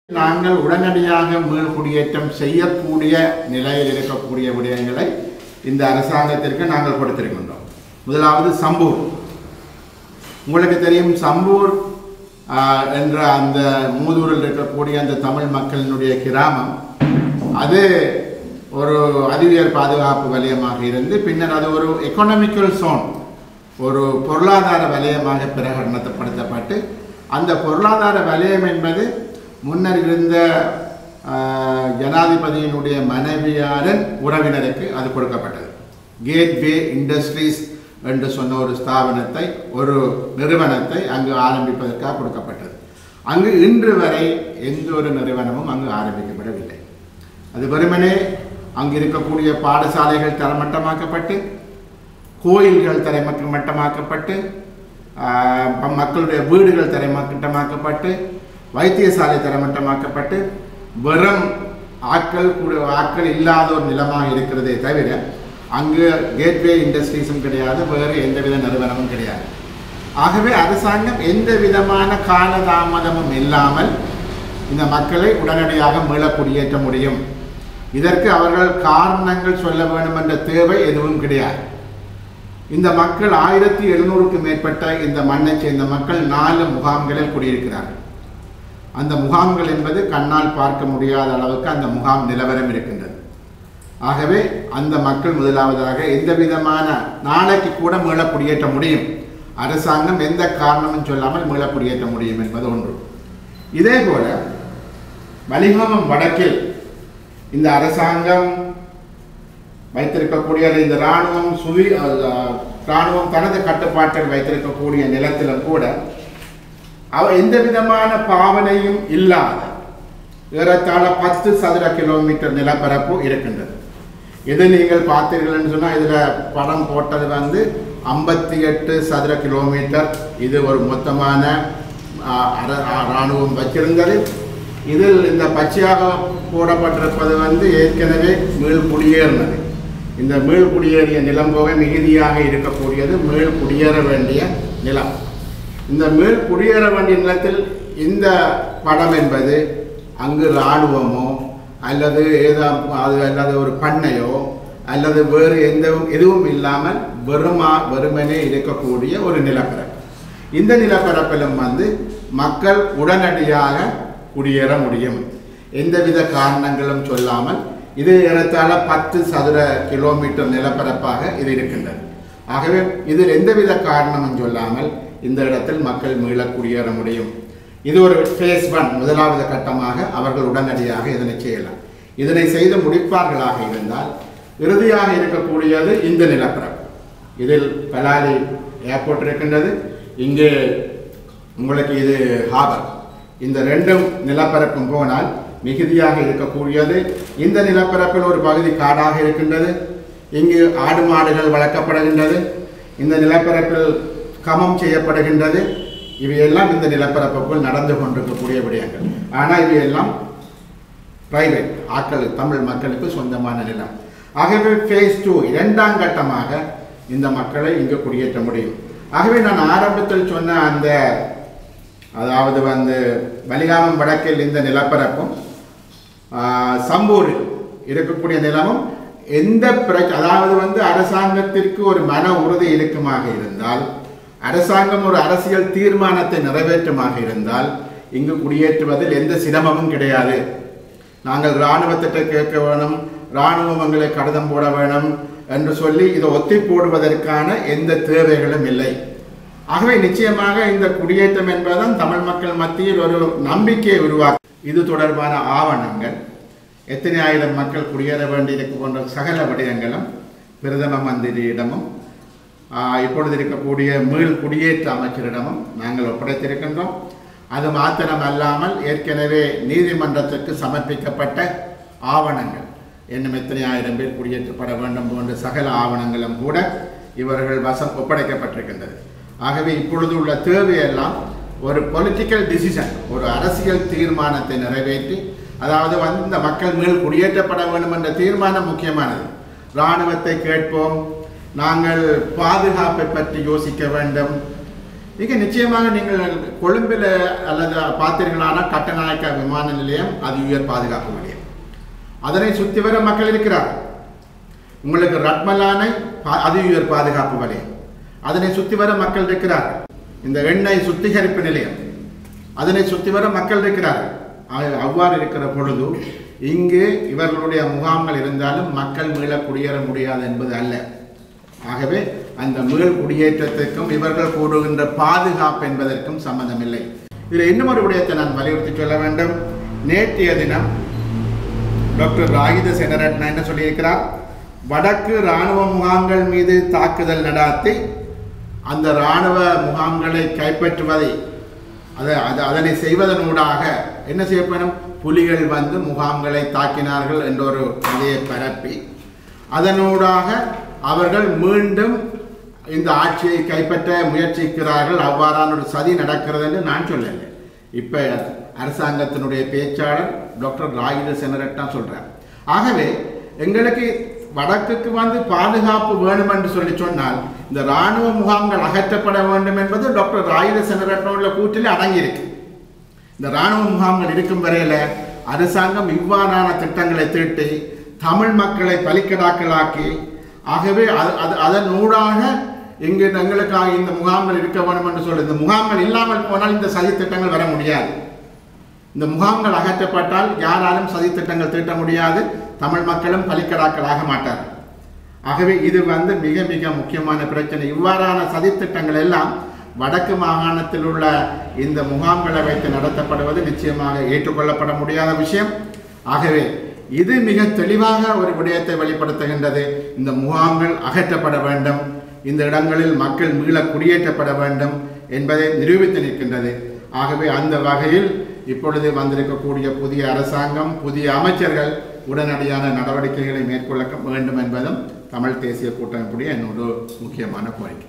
நாங்கள் உடனடியாக மீள்குடியேற்றம் செய்யக்கூடிய நிலையில் இருக்கக்கூடிய விடயங்களை இந்த அரசாங்கத்திற்கு நாங்கள் கொடுத்திருக்கின்றோம். முதலாவது சம்பூர். உங்களுக்கு தெரியும், சம்பூர் என்ற அந்த மூதூரில் இருக்கக்கூடிய அந்த தமிழ் மக்களினுடைய கிராமம் அது ஒரு அறிவியல் பாதுகாப்பு வலயமாக இருந்து பின்னர் அது ஒரு எக்கனாமிக்கல் சோன், ஒரு பொருளாதார வலயமாக பிரகடனப்படுத்தப்பட்டு அந்த பொருளாதார வலயம் என்பது முன்னர் இருந்த ஜனாதிபதியினுடைய மனைவியாரின் உறவினருக்கு அது கொடுக்கப்பட்டது. கேட்வே இண்டஸ்ட்ரீஸ் என்று சொன்ன ஒரு ஸ்தாபனத்தை, ஒரு நிறுவனத்தை அங்கு ஆரம்பிப்பதற்காக கொடுக்கப்பட்டது. அங்கு இன்று வரை எந்த ஒரு நிறுவனமும் அங்கு ஆரம்பிக்கப்படவில்லை. அது வெறுமனே அங்கு இருக்கக்கூடிய பாடசாலைகள் தரமட்டமாக்கப்பட்டு, கோயில்கள் தரைமட்டமாக்கப்பட்டு, மக்களுடைய வீடுகள் தரைமட்டமாக்கப்பட்டு, வைத்தியசாலை தரமட்டமாக்கப்பட்டு வெறும் ஆட்கள் இல்லாத ஒரு நிலமாக இருக்கிறதே தவிர அங்கு கேட்வே இண்டஸ்ட்ரீஸும் கிடையாது, வேறு எந்தவித நிறுவனமும் கிடையாது. ஆகவே அரசாங்கம் எந்த விதமான காலதாமதமும் இல்லாமல் இந்த மக்களை உடனடியாக மீள குடியேற்ற முடியும். இதற்கு அவர்கள் காரணங்கள் சொல்ல வேண்டும் என்ற தேவை எதுவும் கிடையாது. இந்த மக்கள் 1700க்கு மேற்பட்ட இந்த மண்ணை சேர்ந்த மக்கள் 4 முகாம்களில் குடியிருக்கிறார்கள். அந்த முகாம்கள் என்பது கண்ணால் பார்க்க முடியாத அளவுக்கு அந்த முகாம் நிலவரம் இருக்கின்றது. ஆகவே அந்த மக்கள் முதலாவதாக எந்த விதமான நாளைக்கு கூட மீள குடியேற்ற முடியும், அரசாங்கம் எந்த காரணமும் சொல்லாமல் மீள குடியேற்ற முடியும் என்பது ஒன்று. இதே போல வலிகாமம் வடக்கில் இந்த அரசாங்கம் வைத்திருக்கக்கூடிய இந்த இராணுவம் தனது கட்டுப்பாட்டில் வைத்திருக்கக்கூடிய நிலத்திலும் கூட எந்த விதமான பாவனையும் இல்லாத ஏறத்தாழ 10 சதுர கிலோமீட்டர் நிலப்பரப்பு இருக்கின்றது. இது நீங்கள் பார்த்தீர்கள் என்று சொன்னால் இதில் படம் போட்டது 58 சதுர கிலோமீட்டர். இது ஒரு மொத்தமான இராணுவம் வச்சிருந்தது. இதில் இந்த பச்சையாக போடப்பட்டிருப்பது ஏற்கனவே மீள் குடியேறினது. இந்த மீள் குடியேறிய நிலம் போக மிகுதியாக இருக்கக்கூடியது மீள் குடியேற வேண்டிய நிலம். இந்த மீள் குடியேற வேண்டிய நிலத்தில் இந்த படம் என்பது அங்கு இராணுவமோ அல்லது அல்லது ஒரு பண்ணையோ அல்லது வேறு எதுவும் இல்லாமல் வெறுமனே இருக்கக்கூடிய ஒரு நிலப்பரப்பு. இந்த நிலப்பரப்பிலும் மக்கள் உடனடியாக குடியேற முடியும், எந்தவித காரணங்களும் சொல்லாமல். இது ஏறத்தாழ 10 சதுர கிலோமீட்டர் நிலப்பரப்பாக இது இருக்கின்றது. ஆகவே இதில் எந்தவித காரணமும் சொல்லாமல் இந்த இடத்தில் மக்கள் மீள குடியேற முடியும். இது ஒரு ஃபேஸ் 1, முதலாவது கட்டமாக அவர்கள் உடனடியாக இதனை செய்யலாம். இதனை செய்து முடிப்பார்களாக இருந்தால் இறுதியாக இருக்கக்கூடியது இந்த நிலப்பரப்பு. இதில் பலாலி ஏர்போர்ட் இருக்கின்றது, இங்கே உங்களுக்கு இது ஹாபர். இந்த 2 நிலப்பரப்பும் போனால் மிகுதியாக இருக்கக்கூடியது இந்த நிலப்பரப்பில் ஒரு பகுதி காடாக இருக்கின்றது. இங்கு ஆடு மாடுகள் வளர்க்கப்படுகின்றது. இந்த நிலப்பரப்பில் கமம் செய்யப்படுகின்றது. இவையெல்லாம் இந்த நிலப்பரப்புக்குள் நடந்து கொண்டிருக்கக்கூடிய விடயங்கள். ஆனால் இவையெல்லாம் பிரைவேட் தமிழ் மக்களுக்கு சொந்தமான நிலம். ஆகவே ஃபேஸ் 2, 2ஆம் கட்டமாக இந்த மக்களை இங்கு குடியேற்ற முடியும். ஆகவே நான் ஆரம்பத்தில் சொன்ன அந்த அதாவது வலிகாமம் வடக்கில் இந்த நிலப்பரப்பும் சம்பூரில் இருக்கக்கூடிய நிலமும் எந்த அதாவது அரசாங்கத்திற்கு ஒரு மன உறுதி இருக்குமாக இருந்தால், அரசாங்கம் ஒரு அரசியல் தீர்மானத்தை நிறைவேற்றுமாக இருந்தால் இங்கு குடியேற்றுவதில் எந்த சிரமமும் கிடையாது. நாங்கள் இராணுவத்திட்ட கேட்க வேணும், இராணுவம் எங்களை கடிதம் போட வேணும் என்று சொல்லி இதை ஒத்தி போடுவதற்கான எந்த தேவைகளும் இல்லை. ஆகவே நிச்சயமாக இந்த குடியேற்றம் என்பதுதான் தமிழ் மக்கள் மத்தியில் ஒரு நம்பிக்கையை உருவாக்கும். இது தொடர்பான ஆவணங்கள், எத்தனை ஆயிரம் மக்கள் குடியேற வேண்டியிருக்க போன்ற சகல விடயங்களும் பிரதம மந்திரியிடமும் இப்பொழுது இருக்கக்கூடிய மீள் குடியேற்ற அமைச்சரிடமும் நாங்கள் ஒப்படைத்திருக்கின்றோம். அது மாத்திரமல்லாமல் ஏற்கனவே நீதிமன்றத்திற்கு சமர்ப்பிக்கப்பட்ட ஆவணங்கள், இன்னும் எத்தனை ஆயிரம் பேர் குடியேற்றப்பட வேண்டும் போன்ற சகல ஆவணங்களும் கூட இவர்கள் வசம் ஒப்படைக்கப்பட்டிருக்கின்றது. ஆகவே இப்பொழுது உள்ள தேவையெல்லாம் ஒரு பொலிட்டிக்கல் டிசிஷன், ஒரு அரசியல் தீர்மானத்தை நிறைவேற்றி, அதாவது இந்த மக்கள் மீள் குடியேற்றப்பட வேண்டும் என்ற தீர்மானம் முக்கியமானது. இராணுவத்தை கேட்போம், நாங்கள் பாதுகாப்பை பற்றி யோசிக்க வேண்டும், இங்கே நிச்சயமாக நீங்கள் கொழும்பில் அல்லது பார்த்தீர்களான கட்டநாயக்க விமான நிலையம் அது உயர் பாதுகாப்பு நிலையம். அதனை சுற்றி வர மக்கள் இருக்கிறார். உங்களுக்கு ரட்மலானை அது உயர் பாதுகாப்பு வலயம், அதனை சுற்றி வர மக்கள் இருக்கிறார். இந்த எண்ணெய் சுத்திகரிப்பு நிலையம் அதனை சுற்றி வர மக்கள் இருக்கிறார்கள். அவ்வாறு இருக்கிற பொழுது இங்கு இவர்களுடைய முகாம்கள் இருந்தாலும் மக்கள் மீள குடியேற முடியாது என்பது அல்ல. ஆகவே அந்த மீள் குடியேற்றத்திற்கும் இவர்கள் கூறுகின்ற பாதுகாப்பு என்பதற்கும் சம்பந்தமில்லை. இதில் இன்னும் ஒரு விடயத்தை நான் வலியுறுத்தி சொல்ல வேண்டும். நேற்றைய தினம் டாக்டர் ராகித செனரட்ன என்ன சொல்லியிருக்கிறார்? வடக்கு இராணுவ முகாம்கள் மீது தாக்குதல் நடாத்தி அந்த இராணுவ முகாம்களை கைப்பற்றுவதை அதனை செய்வதனூடாக என்ன செய்யப்படும், புலிகள் வந்து முகாம்களை தாக்கினார்கள் என்ற ஒரு கதையை பரப்பி அதனூடாக அவர்கள் மீண்டும் இந்த ஆட்சியை கைப்பற்ற முயற்சிக்கிறார்கள். அவ்வாறான ஒரு சதி நடக்கிறது என்று நான் சொல்லலை. இப்போ அரசாங்கத்தினுடைய பேச்சாளர் டாக்டர் ராகித செனரட்னா சொல்கிறார். ஆகவே எங்களுக்கு வடக்குக்கு வந்து பாதுகாப்பு வேணும் என்று சொன்னால் இந்த இராணுவ முகாம்கள் அகற்றப்பட வேண்டும் என்பது டாக்டர் ராகித செனரட்னோட கூற்றில் அடங்கியிருக்கு. இந்த இராணுவ முகாம்கள் இருக்கும் வரையில் அரசாங்கம் இவ்வாறான திட்டங்களை தீட்டி தமிழ் மக்களை பலிக்கடாக்களாக்கி, ஆகவே அதன் ஊடாக இங்கு எங்களுக்காக இந்த முகாம்கள் இருக்க வேண்டும் என்று சொல்லி இந்த முகாம்கள் இல்லாமல் போனால் இந்த சதி திட்டங்கள் வர முடியாது. இந்த முகாம்கள் அகற்றப்பட்டால் யாராலும் சதி திட்டங்கள் தீட்ட முடியாது, தமிழ் மக்களும் பலிக்கடாக்களாக மாட்டார்கள். ஆகவே இது வந்து மிக மிக முக்கியமான பிரச்சனை. இவ்வாறான சதித்திட்டங்கள் எல்லாம் வடக்கு மாகாணத்தில் உள்ள இந்த முகாம்களை வைத்து நடத்தப்படுவது நிச்சயமாக ஏற்றுக்கொள்ளப்பட முடியாத விஷயம். ஆகவே இது மிக தெளிவாக ஒரு விடயத்தை வெளிப்படுத்துகின்றது. இந்த முகாம்கள் அகற்றப்பட வேண்டும், இந்த இடங்களில் மக்கள் மீள குடியேற்றப்பட வேண்டும் என்பதை நிரூபித்து நிற்கின்றது. ஆகவே அந்த வகையில் இப்பொழுது வந்திருக்கக்கூடிய புதிய அரசாங்கம், புதிய அமைச்சர்கள் உடனடியான நடவடிக்கைகளை மேற்கொள்ள வேண்டும் என்பதும் தமிழ் தேசிய கூட்டமைப்புடைய என்னோட முக்கியமான கோரிக்கை.